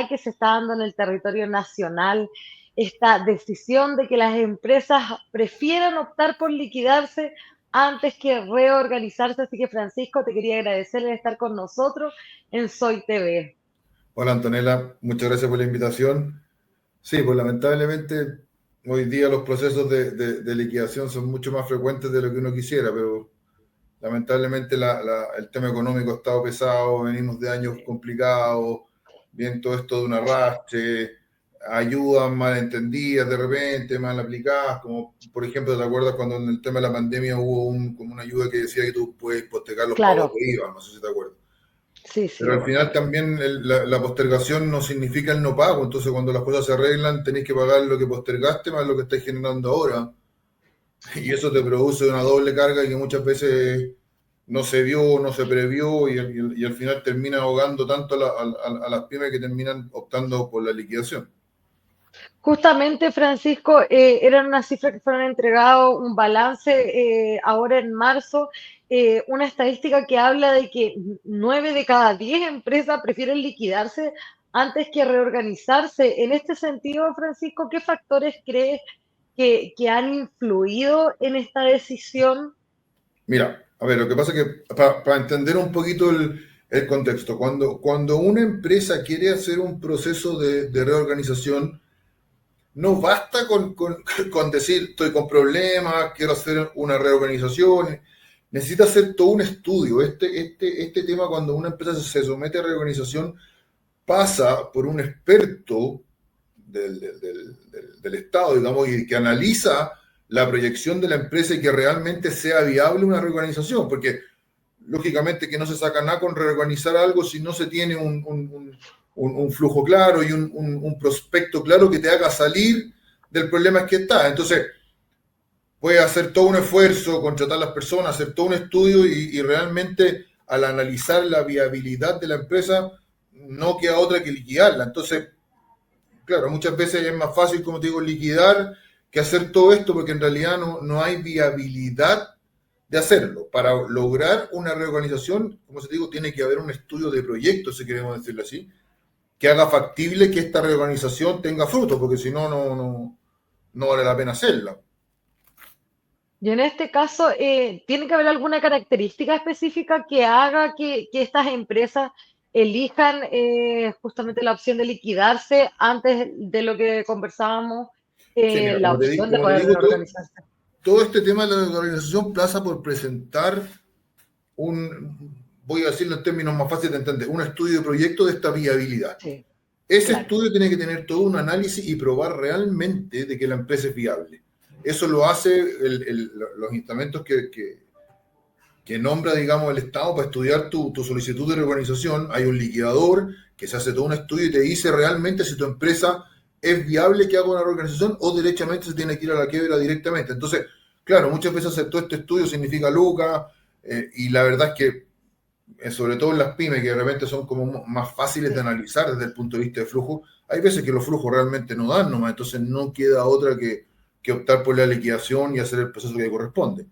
que se está dando en el territorio nacional, esta decisión de que las empresas prefieran optar por liquidarse antes que reorganizarse. Así que, Francisco, te quería agradecer el estar con nosotros en Soy TV. Hola Antonella, muchas gracias por la invitación. Sí, pues lamentablemente hoy día los procesos de liquidación son mucho más frecuentes de lo que uno quisiera, pero lamentablemente el tema económico ha estado pesado, venimos de años complicados, bien todo esto de un arrastre, ayudas mal entendidas de repente, mal aplicadas, como por ejemplo, ¿te acuerdas cuando en el tema de la pandemia hubo como una ayuda que decía que tú puedes postergar los pagos Claro, de IVA? No sé si te acuerdas. sí, sí, Pero al final obvio. también la postergación no significa el no pago, entonces cuando las cosas se arreglan tenéis que pagar lo que postergaste más lo que estáis generando ahora. Y eso te produce una doble carga que muchas veces no se vio, no se previó y al final termina ahogando tanto a las pymes que terminan optando por la liquidación. Justamente, Francisco, eran unas cifras que fueron entregados, un balance ahora en marzo, una estadística que habla de que 9 de cada 10 empresas prefieren liquidarse antes que reorganizarse. En este sentido, Francisco, ¿qué factores crees que han influido en esta decisión? Mira, a ver, lo que pasa es que para entender un poquito el contexto, cuando una empresa quiere hacer un proceso de reorganización, no basta con decir estoy con problemas, quiero hacer una reorganización. Necesita hacer todo un estudio. Este tema, cuando una empresa se somete a reorganización, pasa por un experto del Estado, digamos, y que analiza la proyección de la empresa y que realmente sea viable una reorganización. Porque lógicamente que no se saca nada con reorganizar algo si no se tiene un flujo claro y un prospecto claro que te haga salir del problema que está. Entonces, puedes hacer todo un esfuerzo, contratar a las personas, hacer todo un estudio y realmente al analizar la viabilidad de la empresa, no queda otra que liquidarla. Entonces, claro, muchas veces es más fácil, como te digo, liquidar que hacer todo esto porque en realidad no hay viabilidad de hacerlo. Para lograr una reorganización, como se digo, tiene que haber un estudio de proyecto, si queremos decirlo así, que haga factible que esta reorganización tenga frutos, porque si no, no vale la pena hacerla. Y en este caso, ¿tiene que haber alguna característica específica que haga que estas empresas elijan justamente la opción de liquidarse antes de lo que conversábamos, Sí, mira, la opción de como te poder digo, reorganizarse? todo este tema de la organización pasa por presentar voy a decirlo en términos más fáciles de entender, un estudio de proyecto de esta viabilidad. Sí, Ese claro. estudio tiene que tener todo un análisis y probar realmente de que la empresa es viable. Eso lo hace los instrumentos que nombra, digamos, el Estado para estudiar tu solicitud de reorganización. Hay un liquidador que se hace todo un estudio y te dice realmente si tu empresa es viable que haga una reorganización o derechamente se tiene que ir a la quiebra directamente. Entonces, claro, muchas veces hacer todo este estudio significa lucas y la verdad es que sobre todo en las pymes, que de repente son como más fáciles de Sí. analizar desde el punto de vista de flujo, hay veces que los flujos realmente no dan nomás, entonces no queda otra que optar por la liquidación y hacer el proceso que corresponde.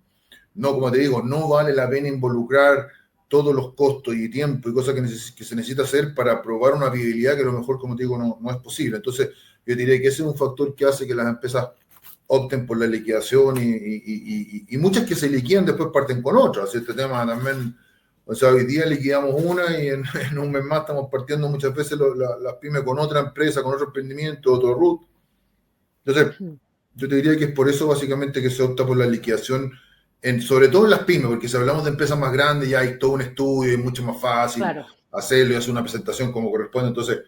No, como te digo, no vale la pena involucrar todos los costos y tiempo y cosas que se necesita hacer para probar una viabilidad que a lo mejor, como te digo, no es posible. Entonces, yo diría que ese es un factor que hace que las empresas opten por la liquidación y muchas que se liquidan después parten con otras. Este tema también, o sea, hoy día liquidamos una y en un mes más estamos partiendo muchas veces las pymes con otra empresa, con otro emprendimiento, otro root. Entonces, yo te diría que es por eso básicamente que se opta por la liquidación, sobre todo en las pymes, porque si hablamos de empresas más grandes ya hay todo un estudio, es mucho más fácil Claro. hacerlo y hacer una presentación como corresponde. Entonces,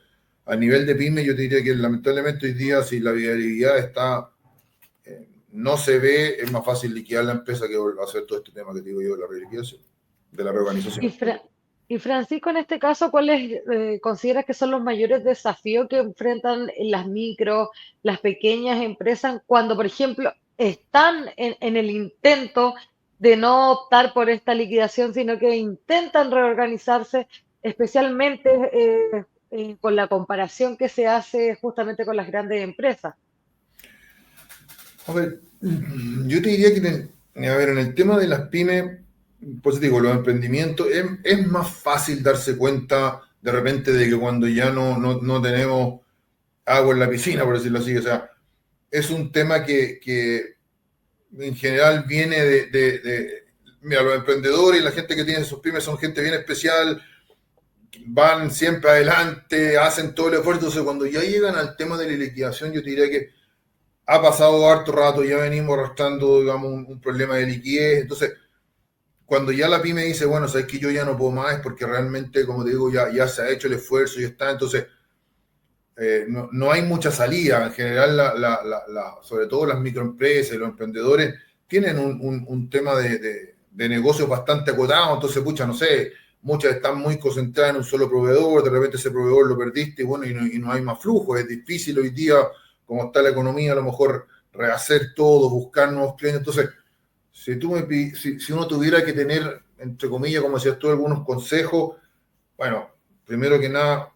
a nivel de pyme, yo te diría que lamentablemente hoy día, si la viabilidad no se ve, es más fácil liquidar la empresa que hacer todo este tema que te digo yo de la reliquidación, de la Y, reorganización. y Francisco, en este caso, ¿cuáles consideras que son los mayores desafíos que enfrentan las micro, las pequeñas empresas cuando, por ejemplo, están en el intento de no optar por esta liquidación, sino que intentan reorganizarse, especialmente con la comparación que se hace justamente con las grandes empresas? A ver, yo te diría que a ver, en el tema de las pymes, pues te digo, los emprendimientos, es más fácil darse cuenta de repente de que cuando ya no tenemos agua en la piscina, por decirlo así. O sea, es un tema que en general viene mira, los emprendedores y la gente que tiene sus pymes son gente bien especial, van siempre adelante, hacen todo el esfuerzo. Entonces, cuando ya llegan al tema de la liquidación, yo te diría que ha pasado harto rato, ya venimos arrastrando, digamos, un problema de liquidez. Entonces, cuando ya la pyme dice, bueno, sabes que yo ya no puedo más, es porque realmente, como te digo, ya se ha hecho el esfuerzo y está. Entonces, no hay mucha salida. En general, sobre todo las microempresas y los emprendedores tienen un tema de negocios bastante acotado. Entonces, pucha, no sé, muchas están muy concentradas en un solo proveedor, de repente ese proveedor lo perdiste y bueno, y no hay más flujo. Es difícil hoy día, como está la economía, a lo mejor rehacer todo, buscar nuevos clientes. Entonces, si uno tuviera que tener, entre comillas, como decías tú, algunos consejos, bueno, primero que nada,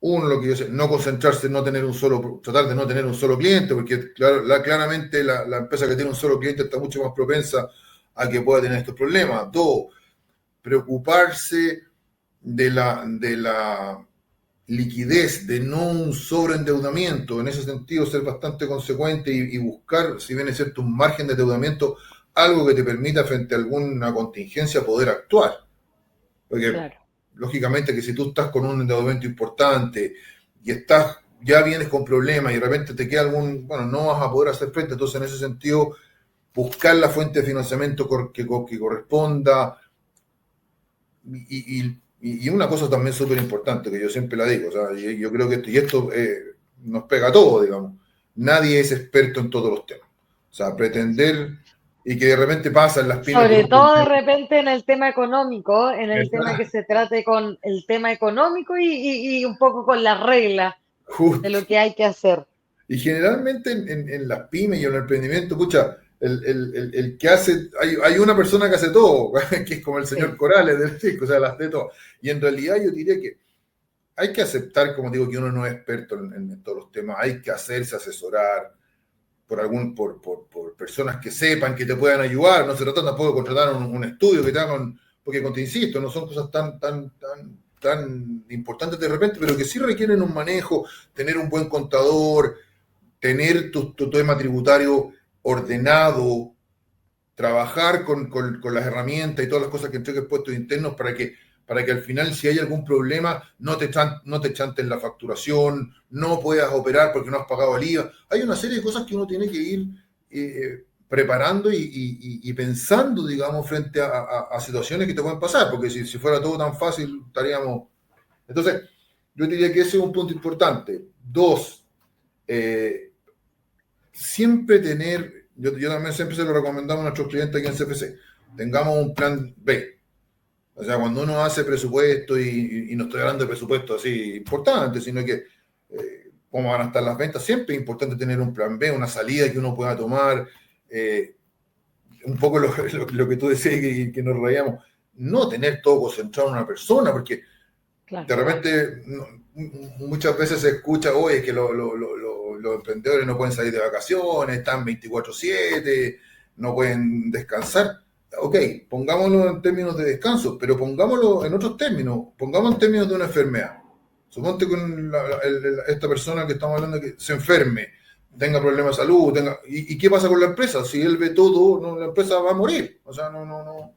uno, lo que yo sé, no concentrarse en no tener un solo, tratar de no tener un solo cliente, porque claro, claramente la empresa que tiene un solo cliente está mucho más propensa a que pueda tener estos problemas. Dos, preocuparse de la liquidez, de no un sobreendeudamiento. En ese sentido, ser bastante consecuente y buscar, si bien es cierto, un margen de endeudamiento, algo que te permita frente a alguna contingencia poder actuar. Porque Claro. lógicamente que si tú estás con un endeudamiento importante y ya vienes con problemas y de repente te queda bueno, no vas a poder hacer frente. Entonces, en ese sentido, buscar la fuente de financiamiento que corresponda. Y una cosa también súper importante, que yo siempre la digo, o sea, yo creo que esto nos pega a todos, digamos. Nadie es experto en todos los temas. O sea, pretender y que de repente pasa en las pymes que Sobre uno todo de repente en el tema económico, en el tema que ¿verdad? se trate con el tema económico y un poco con las reglas de lo Justo. que hay que hacer. Y generalmente en las pymes y en el emprendimiento, escucha, el que hace, hay una persona que hace todo, que es como el señor Sí, Corales del circo, o sea, las de todo. Y en realidad yo diría que hay que aceptar, como digo, que uno no es experto en todos los temas, hay que hacerse asesorar por personas que sepan, que te puedan ayudar. No se trata tampoco de contratar un estudio que te hagan, porque te insisto, no son cosas tan importantes de repente, pero que sí requieren un manejo, tener un buen contador, tener tu tema tributario ordenado, trabajar con las herramientas y todas las cosas que entregue puestos internos para que al final, si hay algún problema, no te chanten la facturación, no puedas operar porque no has pagado el IVA. Hay una serie de cosas que uno tiene que ir preparando y pensando, digamos, frente a situaciones que te pueden pasar, porque si fuera todo tan fácil, estaríamos... Entonces, yo diría que ese es un punto importante. Dos, eh, siempre yo también siempre se lo recomendamos a nuestros clientes aquí en CFC, tengamos un plan B. O sea, cuando uno hace presupuesto y no estoy hablando de presupuesto así importante, sino que cómo van a estar las ventas, siempre es importante tener un plan B, una salida que uno pueda tomar, un poco lo que tú decías que nos reíamos, no tener todo concentrado en una persona, porque claro. de repente muchas veces se escucha, oye, que los emprendedores no pueden salir de vacaciones, están 24/7, no pueden descansar. Ok, pongámoslo en términos de descanso, pero pongámoslo en otros términos, pongamos en términos de una enfermedad. Suponte que esta persona que estamos hablando que se enferme, tenga problemas de salud, ¿y qué pasa con la empresa? Si él ve todo, no, la empresa va a morir. O sea, no.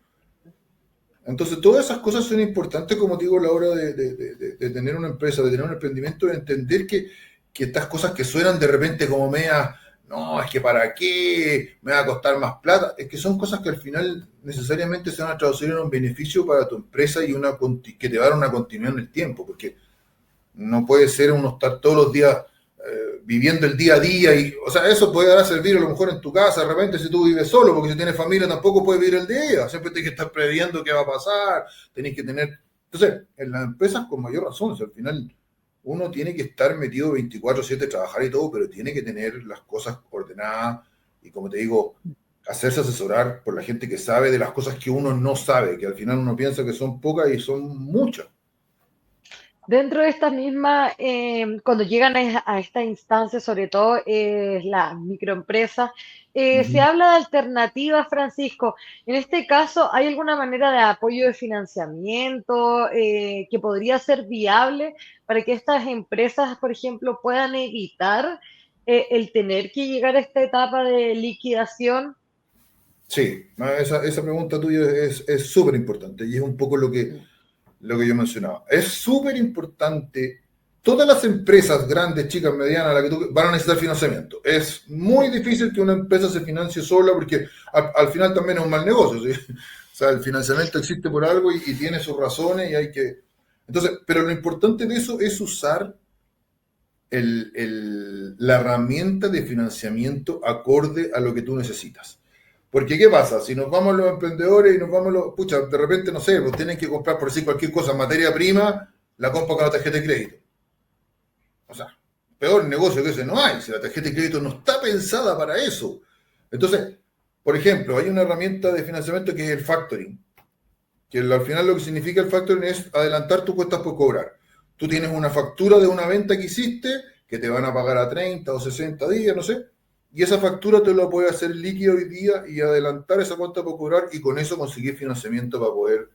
Entonces, todas esas cosas son importantes, como digo, a la hora de tener una empresa, de tener un emprendimiento, de entender que estas cosas que suenan de repente como mea, no, es que para qué, me va a costar más plata, es que son cosas que al final necesariamente se van a traducir en un beneficio para tu empresa y que te va a dar una continuidad en el tiempo, porque no puede ser uno estar todos los días viviendo el día a día o sea, eso puede dar a servir a lo mejor en tu casa de repente si tú vives solo, porque si tienes familia tampoco puedes vivir el día a día, siempre tienes que estar previendo qué va a pasar, tenés que tener... Entonces, en las empresas con mayor razón, o sea, al final uno tiene que estar metido 24/7, trabajar y todo, pero tiene que tener las cosas ordenadas y como te digo, hacerse asesorar por la gente que sabe de las cosas que uno no sabe, que al final uno piensa que son pocas y son muchas. Dentro de esta misma, cuando llegan a esta instancia, sobre todo las microempresas, se Ujú. habla de alternativas, Francisco. En este caso, ¿hay alguna manera de apoyo de financiamiento que podría ser viable para que estas empresas, por ejemplo, puedan evitar el tener que llegar a esta etapa de liquidación? Sí, esa pregunta tuya es súper importante y es un poco lo que yo mencionaba. Es súper importante. Todas las empresas, grandes, chicas, medianas, van a necesitar financiamiento. Es muy difícil que una empresa se financie sola porque al final también es un mal negocio. ¿Sí? O sea, el financiamiento existe por algo y tiene sus razones y hay que... Entonces, pero lo importante de eso es usar la herramienta de financiamiento acorde a lo que tú necesitas. Porque, ¿qué pasa? Si nos vamos los emprendedores y nos vamos los... Pucha, de repente, no sé, pues tienen que comprar por decir cualquier cosa, materia prima, la compra con la tarjeta de crédito. O sea, peor negocio que ese no hay. Si la tarjeta de crédito no está pensada para eso. Entonces, por ejemplo, hay una herramienta de financiamiento que es el factoring, que al final lo que significa el factoring es adelantar tus cuentas por cobrar. Tú tienes una factura de una venta que hiciste, que te van a pagar a 30 o 60 días, no sé, y esa factura te la puedes hacer líquida hoy día y adelantar esa cuenta por cobrar y con eso conseguir financiamiento para poder...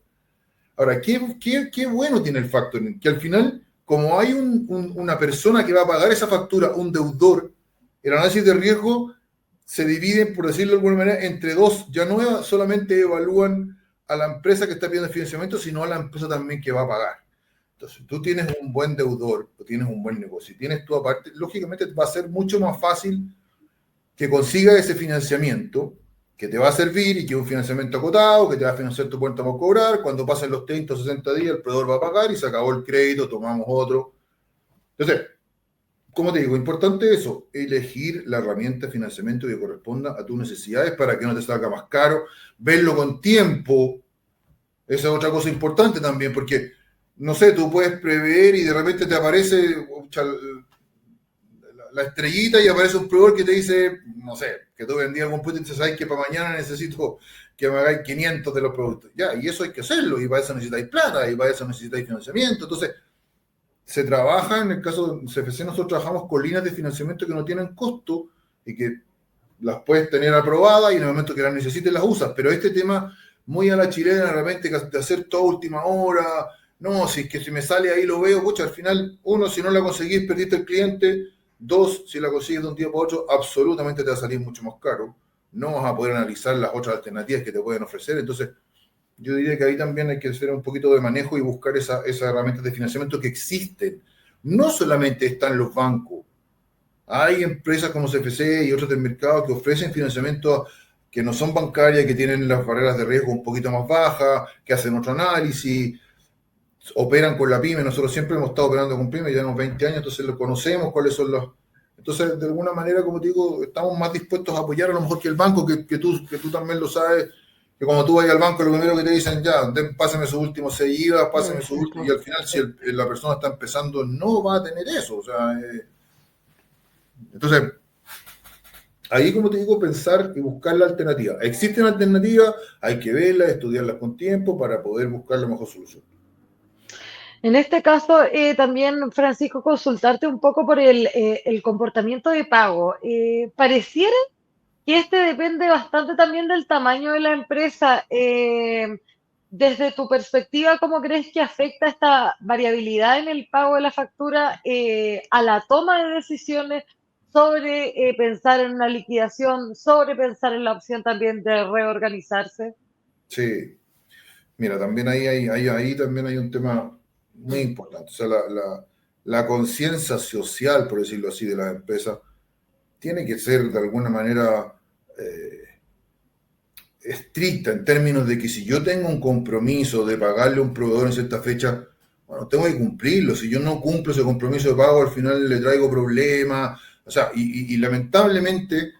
Ahora, ¿qué bueno tiene el factoring? Que al final, como hay una persona que va a pagar esa factura, un deudor, el análisis de riesgo se divide, por decirlo de alguna manera, entre dos. Ya no solamente evalúan a la empresa que está pidiendo financiamiento, sino a la empresa también que va a pagar. Entonces, tú tienes un buen deudor, tú tienes un buen negocio, y tienes tu aparte, lógicamente va a ser mucho más fácil que consiga ese financiamiento que te va a servir y que es un financiamiento acotado, que te va a financiar tu cuenta por cobrar. Cuando pasen los 30 o 60 días, el proveedor va a pagar y se acabó el crédito, tomamos otro. Entonces, como te digo, importante eso, elegir la herramienta de financiamiento que corresponda a tus necesidades para que no te salga más caro, verlo con tiempo. Esa es otra cosa importante también, porque, no sé, tú puedes prever y de repente te aparece la estrellita y aparece un proveedor que te dice, no sé, que tú vendías algún producto y dices, sabes que para mañana necesito que me hagáis 500 de los productos. Ya, y eso hay que hacerlo, y para eso necesitáis plata, y para eso necesitáis financiamiento. Entonces, se trabaja, en el caso de CFC, nosotros trabajamos con líneas de financiamiento que no tienen costo y que las puedes tener aprobadas y en el momento que las necesites las usas. Pero este tema, muy a la chilena, de repente, de hacer todo a última hora, no, si es que si me sale ahí lo veo, pucha, al final, uno, si no la conseguís, perdiste el cliente. Dos, si la consigues de un día para otro, absolutamente te va a salir mucho más caro. No vas a poder analizar las otras alternativas que te pueden ofrecer. Entonces, yo diría que ahí también hay que hacer un poquito de manejo y buscar esas herramientas de financiamiento que existen. No solamente están los bancos, hay empresas como CFC y otras del mercado que ofrecen financiamiento que no son bancarias, que tienen las barreras de riesgo un poquito más bajas, que hacen otro análisis, operan con la pyme. Nosotros siempre hemos estado operando con pyme, ya llevamos 20 años, entonces lo conocemos cuáles son los... Entonces, de alguna manera, como te digo, estamos más dispuestos a apoyar a lo mejor que el banco, que tú también lo sabes, que cuando tú vas al banco, lo primero que te dicen, ya, pásame sus últimos 6 IVA, pásame su último, y Exacto. al final, si la persona está empezando, no va a tener eso. O sea, entonces, ahí, como te digo, pensar y buscar la alternativa. Existen alternativas, hay que verlas, estudiarlas con tiempo para poder buscar la mejor solución. En este caso, también, Francisco, consultarte un poco por el comportamiento de pago. Pareciera que este depende bastante también del tamaño de la empresa. Desde tu perspectiva, ¿cómo crees que afecta esta variabilidad en el pago de la factura a la toma de decisiones sobre pensar en una liquidación, sobre pensar en la opción también de reorganizarse? Sí, mira, también ahí también hay un tema muy Mm. importante. O sea, la conciencia social, por decirlo así, de las empresas tiene que ser de alguna manera estricta en términos de que si yo tengo un compromiso de pagarle a un proveedor en cierta fecha, bueno, tengo que cumplirlo. Si yo no cumplo ese compromiso de pago, al final le traigo problemas. O sea, y lamentablemente,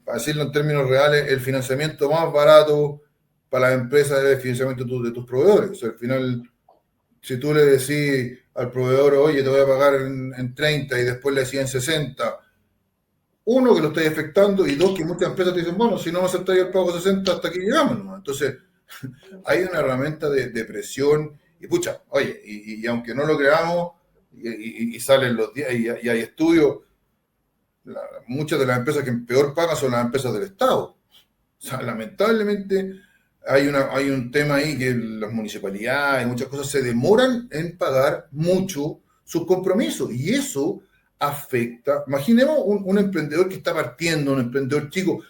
para decirlo en términos reales, el financiamiento más barato para las empresas es el financiamiento de tus proveedores. O sea, al final, si tú le decís al proveedor, oye, te voy a pagar en 30 y después le decís en 60, uno, que lo estáis afectando, y dos, que muchas empresas te dicen, bueno, si no me aceptáis el pago 60, hasta aquí llegamos, ¿no? Entonces, hay una herramienta de presión Y pucha, oye, y aunque no lo creamos, y salen los días, y hay estudios, muchas de las empresas que peor pagan son las empresas del Estado. O sea, lamentablemente hay un tema ahí que las municipalidades y muchas cosas se demoran en pagar mucho sus compromisos y eso afecta. Imaginemos un emprendedor que está partiendo, un emprendedor chico,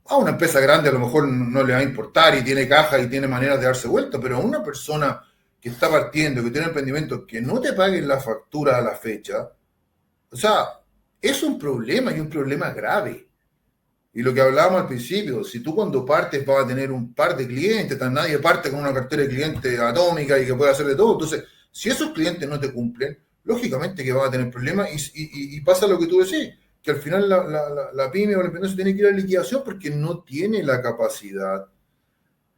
a una empresa grande a lo mejor no le va a importar y tiene caja y tiene maneras de darse vuelta, pero a una persona que está partiendo, que tiene emprendimiento, que no te paguen la factura a la fecha, o sea, es un problema y un problema grave. Y lo que hablábamos al principio, si tú cuando partes vas a tener un par de clientes, nadie parte con una cartera de clientes atómica y que puede hacer de todo. Entonces, si esos clientes no te cumplen, lógicamente que vas a tener problemas y pasa lo que tú decís, que al final la pyme o el emprendedor se tiene que ir a liquidación porque no tiene la capacidad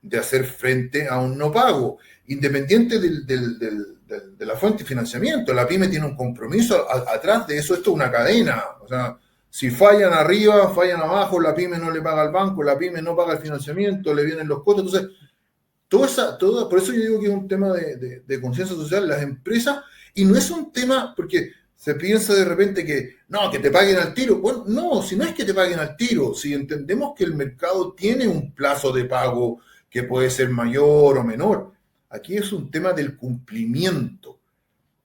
de hacer frente a un no pago, independiente de la fuente de financiamiento. La pyme tiene un compromiso atrás de eso, esto es una cadena. O sea, si fallan arriba, fallan abajo, la pyme no le paga al banco, la pyme no paga el financiamiento, le vienen los costos. Entonces, por eso yo digo que es un tema de conciencia social, las empresas, y no es un tema, porque se piensa de repente que, no, que te paguen al tiro. Bueno, no, si no es que te paguen al tiro, si entendemos que el mercado tiene un plazo de pago que puede ser mayor o menor, aquí es un tema del cumplimiento.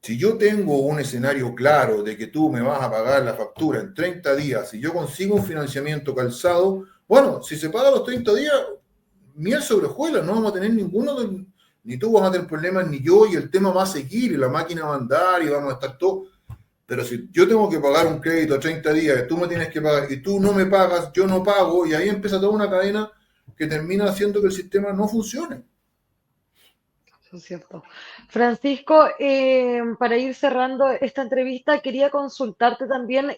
Si yo tengo un escenario claro de que tú me vas a pagar la factura en 30 días, y yo consigo un financiamiento calzado, bueno, si se paga los 30 días, miel sobre hojuelas, no vamos a tener ni tú vas a tener problemas, ni yo, y el tema va a seguir, y la máquina va a andar, y vamos a estar todos. Pero si yo tengo que pagar un crédito a 30 días, tú me tienes que pagar, y tú no me pagas, yo no pago, y ahí empieza toda una cadena que termina haciendo que el sistema no funcione. Eso es cierto. Francisco, para ir cerrando esta entrevista, quería consultarte también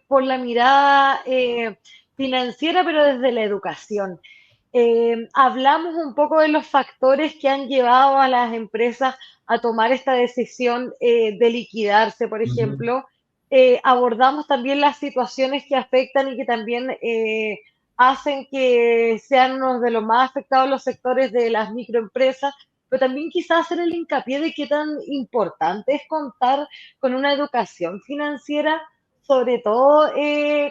por la mirada financiera, pero desde la educación. Hablamos un poco de los factores que han llevado a las empresas a tomar esta decisión de liquidarse, por Uh -huh. ejemplo. Abordamos también las situaciones que afectan y que también hacen que sean uno de los más afectados los sectores de las microempresas, pero también quizás hacer el hincapié de qué tan importante es contar con una educación financiera, sobre todo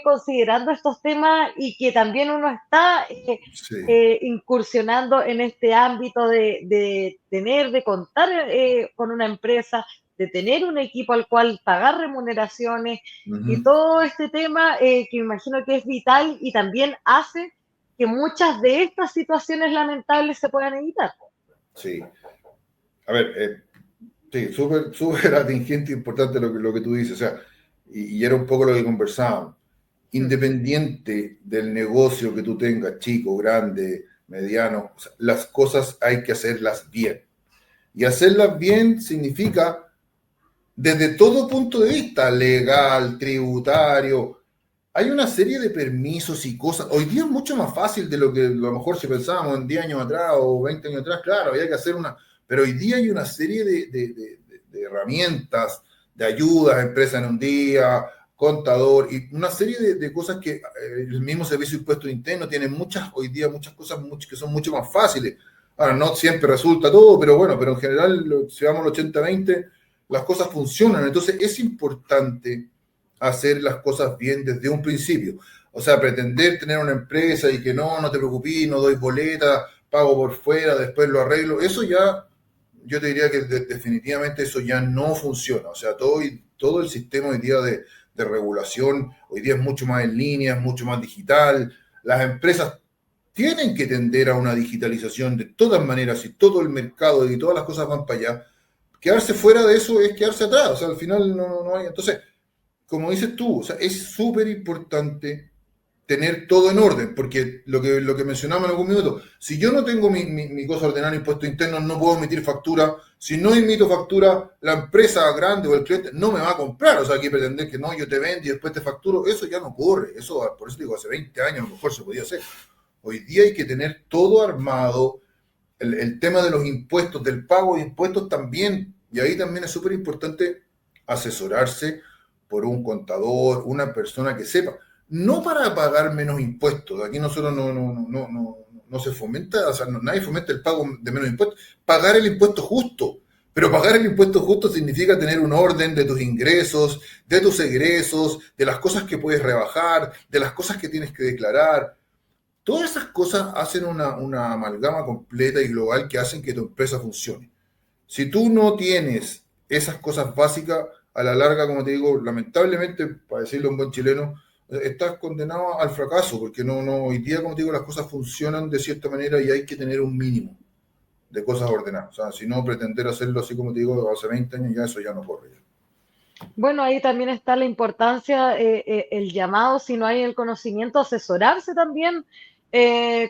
considerando estos temas y que también uno está Sí. incursionando en este ámbito de tener, de contar con una empresa, de tener un equipo al cual pagar remuneraciones Uh y -huh. todo este tema que me imagino que es vital y también hace que muchas de estas situaciones lamentables se puedan evitar. Sí. A ver, sí, súper atingente e importante lo que tú dices. O sea, y era un poco lo que conversábamos. Independiente del negocio que tú tengas, chico, grande, mediano, o sea, las cosas hay que hacerlas bien. Y hacerlas bien significa, desde todo punto de vista, legal, tributario, hay una serie de permisos y cosas. Hoy día es mucho más fácil de lo que a lo mejor si pensábamos en 10 años atrás o 20 años atrás. Claro, había que hacer una. Pero hoy día hay una serie de herramientas, de ayudas, empresa en un día, contador, y una serie de cosas que el mismo servicio de impuestos internos tiene hoy día muchas cosas que son mucho más fáciles. Ahora, no siempre resulta todo, pero bueno, pero en general, si vamos al 80-20, las cosas funcionan. Entonces, es importante hacer las cosas bien desde un principio. O sea, pretender tener una empresa y que no te preocupes, no doy boleta, pago por fuera, después lo arreglo, eso ya, yo te diría que definitivamente eso ya no funciona. O sea, todo el sistema hoy día de regulación, hoy día es mucho más en línea, es mucho más digital. Las empresas tienen que tender a una digitalización de todas maneras y todo el mercado y todas las cosas van para allá. Quedarse fuera de eso es quedarse atrás. O sea, al final no hay. Entonces, como dices tú, o sea, es súper importante tener todo en orden, porque lo que mencionamos en algún minuto, si yo no tengo mi cosa ordenada en impuestos internos, no puedo emitir factura. Si no emito factura, la empresa grande o el cliente no me va a comprar. O sea, aquí pretender que no, yo te vendo y después te facturo, eso ya no ocurre. Eso, por eso digo, hace 20 años a lo mejor se podía hacer. Hoy día hay que tener todo armado, el tema de los impuestos, del pago de impuestos también, y ahí también es súper importante asesorarse por un contador, una persona que sepa, no para pagar menos impuestos, aquí nosotros no se fomenta, o sea, nadie fomenta el pago de menos impuestos, pagar el impuesto justo, Pero pagar el impuesto justo significa tener un orden de tus ingresos, de tus egresos, de las cosas que puedes rebajar, de las cosas que tienes que declarar. Todas esas cosas hacen una amalgama completa y global que hacen que tu empresa funcione. Si tú no tienes esas cosas básicas, a la larga, como te digo, lamentablemente, para decirlo en buen chileno, estás condenado al fracaso, porque hoy día, como te digo, las cosas funcionan de cierta manera y hay que tener un mínimo de cosas ordenadas. O sea, si no pretender hacerlo así como te digo, hace 20 años ya eso ya no corre. Bueno, ahí también está la importancia, el llamado, si no hay el conocimiento, asesorarse también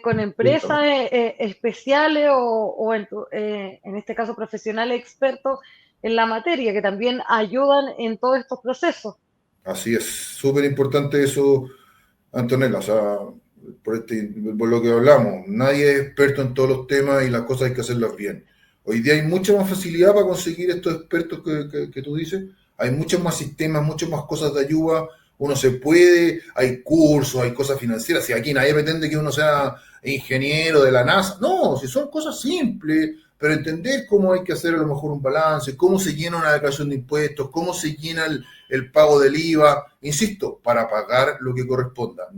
con empresas Justamente. especiales o en este caso profesionales expertos en la materia, que también ayudan en todos estos procesos. Así es, súper importante eso, Antonella. O sea, por lo que hablamos, nadie es experto en todos los temas y las cosas hay que hacerlas bien. Hoy día hay mucha más facilidad para conseguir estos expertos que tú dices. Hay muchos más sistemas, muchas más cosas de ayuda. Uno se puede, hay cursos, hay cosas financieras. Si aquí nadie pretende que uno sea ingeniero de la NASA. No, si son cosas simples, pero entender cómo hay que hacer a lo mejor un balance, cómo se llena una declaración de impuestos, cómo se llena el pago del IVA, insisto, para pagar lo que corresponda.